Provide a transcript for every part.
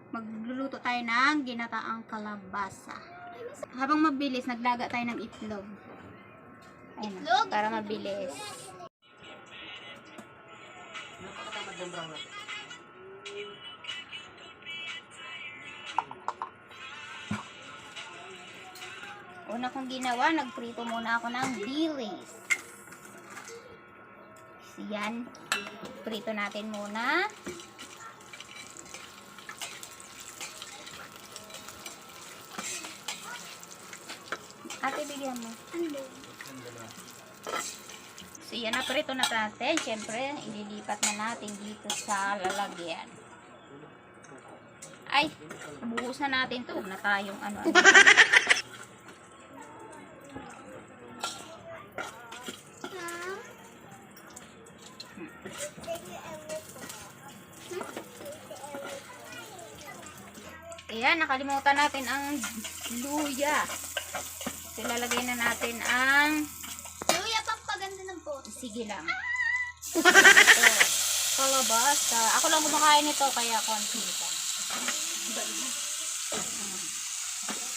Magluluto tayo ng ginataang kalabasa. Habang mabilis, naglaga tayo ng itlog. Ayun, para mabilis. Una kong ginawa, nagprito muna ako ng dilis. Yan. Prito natin muna. Ate, bigyan mo. So, yan na prito na natin. Siyempre, ililipat na natin dito sa lalagyan. Ay, buhos na natin to. Huwag na tayong ano. Ayan, nakalimutan natin ang luya. So, lalagay na natin ang Luya, pampaganda ng boss. sige lang. Ito, kalabasa. Ako lang kumakain nito, kaya konti ito.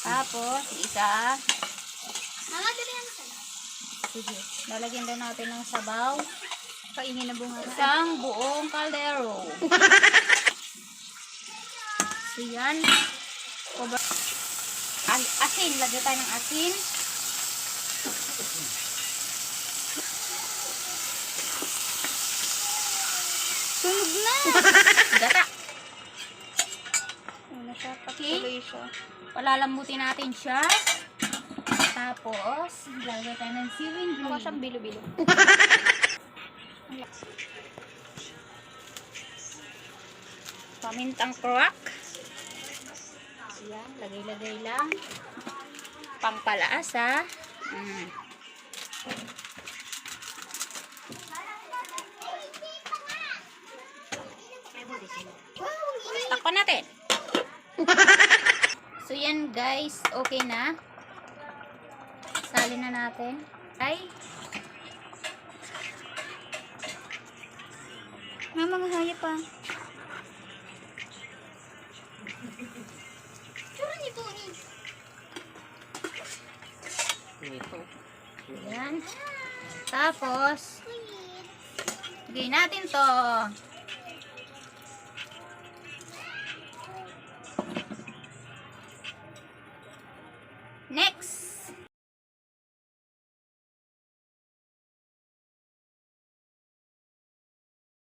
Tapos, isa. Mama, dali ang salad. Sige, lalagyan din natin ng sabaw. Kainin na bunga. Isang buong kaldero. So, yan. Asin. Lagyan tayo ng asin. Sunog na! Gata. Ano siya? Okay. Patuloy siya. Palalambutin natin siya. Tapos, lalagyan tayo ng siling Mukha green. siyang bilo-bilo. Pamintang crack. Yan, lagay-lagay lang. Pampalaasa. Takpan natin. So yan guys, okay na. Salin na natin. Ay. May mga hayop pa. Tsura ni Tony. Yan. Tapos, lagay natin to.